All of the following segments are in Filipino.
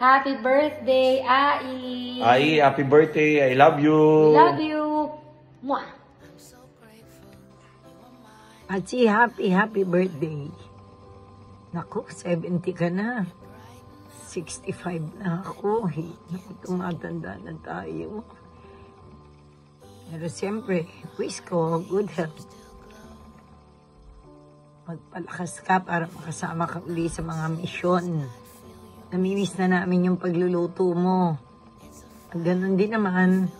Happy birthday, Ai! Ai, happy birthday. I love you. We love you. Mwah! Achi, happy birthday. Naku, 70 ka na. 65 na ako. Naku, tumatanda na tayo. Pero siyempre, wish ko good health. Magpalakas ka para makasama ka uli sa mga misyon. Namimiss na namin yung pagluluto mo. At ganun din naman,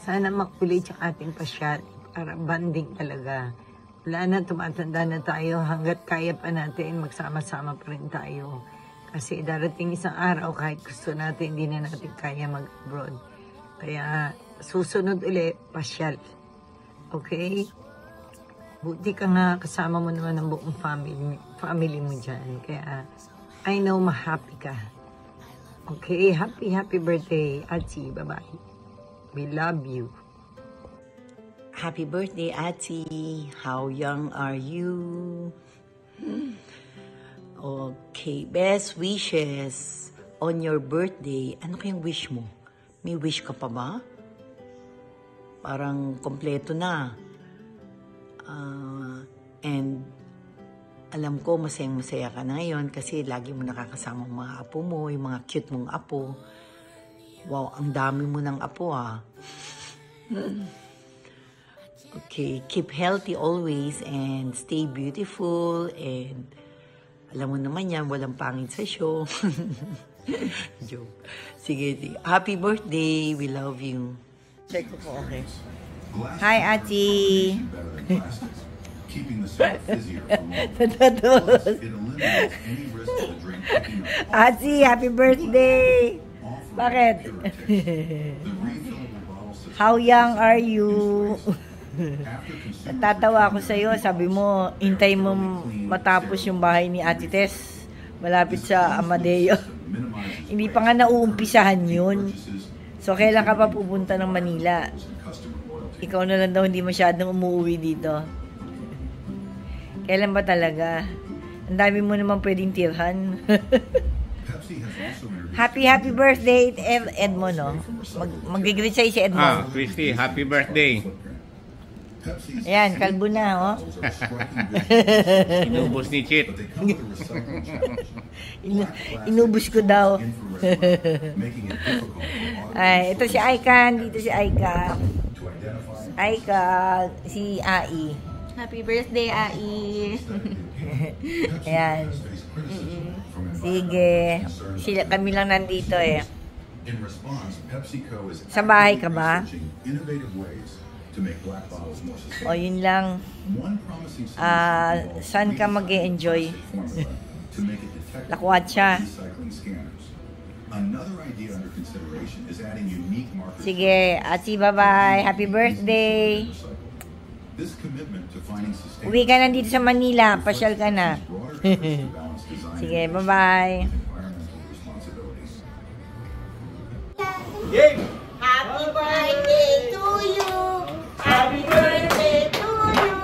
sana makulit yung ating pasyal para banding talaga. Wala na, tumatanda na tayo. Hanggat kaya pa natin, magsama-sama pa rin tayo. Kasi darating isang araw, kahit gusto natin, hindi na natin kaya mag-abroad. Kaya susunod ulit, pasyal. Okay? Buti ka nga, kasama mo naman ang buong family mo dyan. Kaya, I know ma-happy ka. Okay, happy birthday, Ati. Bye-bye. We love you. Happy birthday, Ati. How young are you? Okay, best wishes on your birthday. Ano kayong wish mo? May wish ka pa ba? Parang kompleto na. And alam ko masayang-masaya ka na ngayon kasi lagi mo nakakasama ang mga apo mo, yung mga cute mong apo. Wow, ang dami mo ng apo Okay, keep healthy always and stay beautiful and alam mo naman yan, walang pangit sa show. Joke. Sige. Happy birthday. We love you. Check ko po, okay. Hi, Ati. Ati, happy birthday. Bakit? How young are you? Natatawa ako sa'yo. Sabi mo, hintay mo matapos yung bahay ni Ate Tess. Malapit sa Amadeo. Hindi pa nga nauumpisahan yun. So, kailan ka pa pupunta ng Manila? Ikaw na lang daw hindi masyadong umuwi dito. Kailan ba talaga? Ang dami mo naman pwedeng tirhan. Happy birthday, Edmo, no? Mag-greet sa'yo si Edmo. Christy, happy birthday. Ayan, kalbo na, oh. Inubos ni Chit. Inubos ko daw. Ay, ito si Aikan. Dito si Aika. Aika, si Ai. Happy birthday, Ai! Ayan. Sige. Kami lang nandito eh. Sa bahay ka ba? O, yun lang. Saan ka mag-e-enjoy? Lakwatsa. Sige, Ati, bye-bye. Happy birthday. Uwi ka na dito sa Manila. Pasyal ka na. Sige, bye-bye. Happy birthday to you. Happy birthday to you.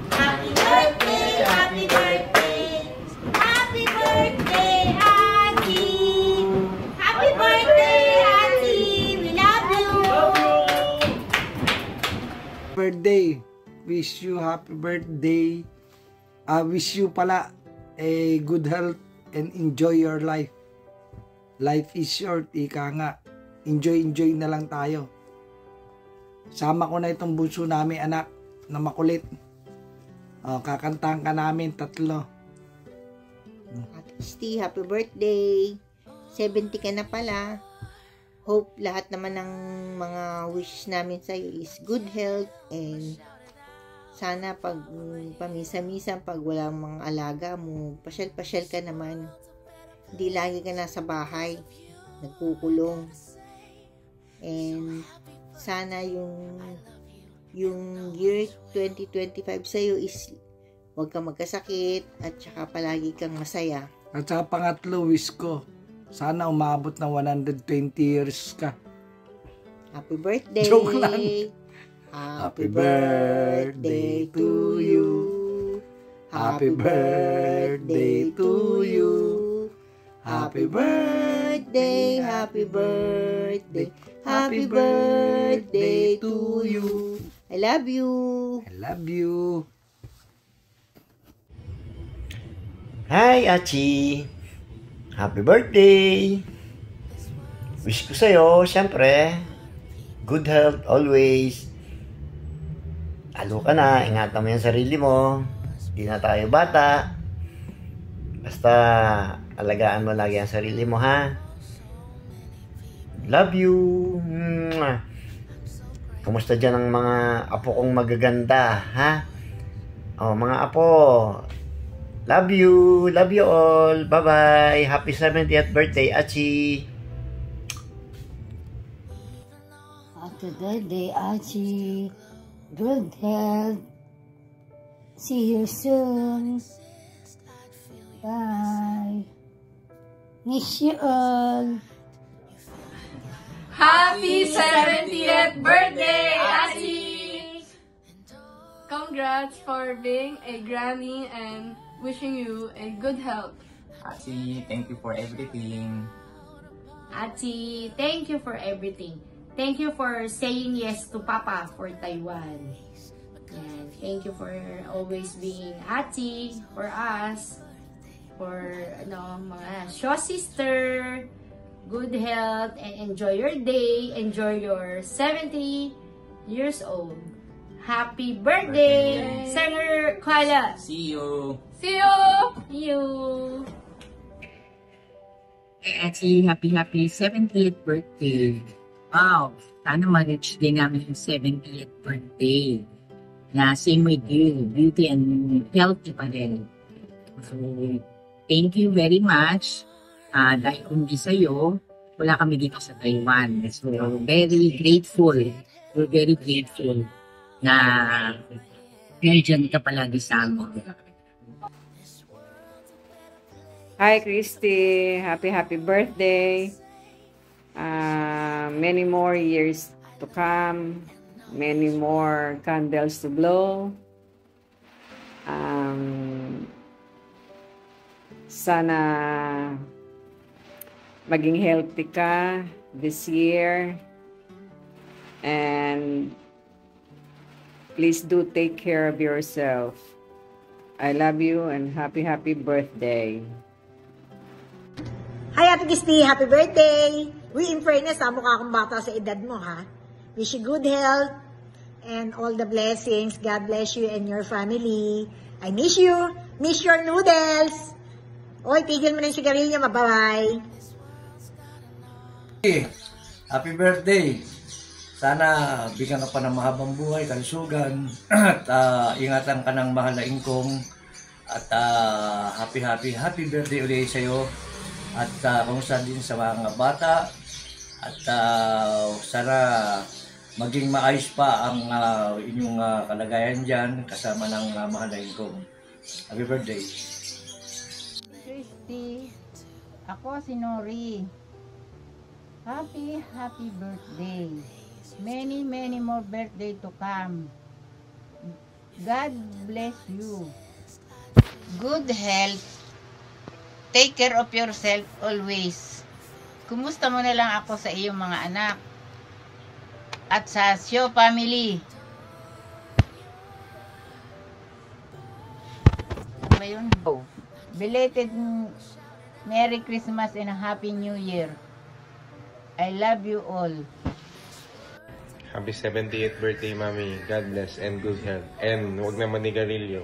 Happy birthday, happy birthday. Happy birthday, Auntie. Happy birthday, Auntie. We love you. Birthday. Wish you happy birthday. Wish you pala a good health and enjoy your life. Life is short, ika nga. Enjoy na lang tayo. Sama ko na itong bunso namin, anak, na makulit. Kakantahan ka namin, 3. Christy, happy birthday. 70 ka na pala. Hope lahat naman ng mga wish namin sa'yo is good health and sana pag pamisa-misa, pag walang mga alaga mo, pasyal-pasyal ka naman. Hindi lagi ka nasa bahay, nagkukulong. And sana yung year 2025 sa'yo is huwag kang magkasakit at saka palagi kang masaya. At saka pangatlo, wish ko, sana umabot ng 120 years ka. Happy birthday! Joke lang. Happy birthday to you. Happy birthday to you. Happy birthday, happy birthday, happy birthday to you. I love you. I love you. Hi, Achi! Happy birthday! Wish ko sa'yo, syempre, good health always. Lalo ka na, ingatan mo yung sarili mo. Hindi na tayo bata. Basta, alagaan mo lagi ang sarili mo, ha? Love you! Mwah. Kumusta dyan ang mga apo kong magaganda, ha? Oh, mga apo, love you all. Bye-bye. Happy 70th birthday, Achi. Happy birthday, Achi. Good health. See you soon. Bye. Miss you all. Happy 70th birthday, Achi! Congrats for being a Grammy and wishing you a good health. Achi, thank you for everything. Achi, thank you for everything. Thank you for saying yes to Papa for Taiwan. And thank you for always being Achi for us. For mga show sister. Good health and enjoy your day. Enjoy your 70 years old. Happy birthday, Senator Kuala. See you. See you. See you. Achi, happy 70th birthday. Wow, sana ma-reach din namin yung 70th birthday. Na same with you, beauty and healthy pa rin. So, thank you very much. Dahil kundi sa'yo, wala kami dito sa Taiwan. So, very grateful. We're very grateful na nandiyan ka palagi sa amin. Hi, Christy. Happy birthday. Many more years to come. Many more candles to blow. Sana maging healthy ka this year. And please do take care of yourself. I love you and happy birthday. Hi, Ate Christy! Happy birthday! Uy, in fairness, mukha akong bata sa edad mo, ha? Wish you good health and all the blessings. God bless you and your family. I miss you. Miss your noodles. Oy, tigil mo na yung sigarilyo. Bye-bye. Happy birthday! Sana bigyan ka pa ng mahabang buhay, kalusugan, at ingatan ka ng mahal na ingkong. At happy birthday ulit sa'yo. At kumusta din sa mga bata. At sana maging maayos pa ang inyong kalagayan dyan kasama ng mahal na ingkong. Happy birthday! Christy, ako si Nori. Happy birthday. Many more birthday to come. God bless you. Good health. Take care of yourself always. Kumusta mo na lang ako sa iyong mga anak. At sa Sio family. Ano ba yun? Belated Merry Christmas and a Happy New Year. I love you all. Happy 70th birthday, Mami. God bless and good health. And huwag na manigarilyo.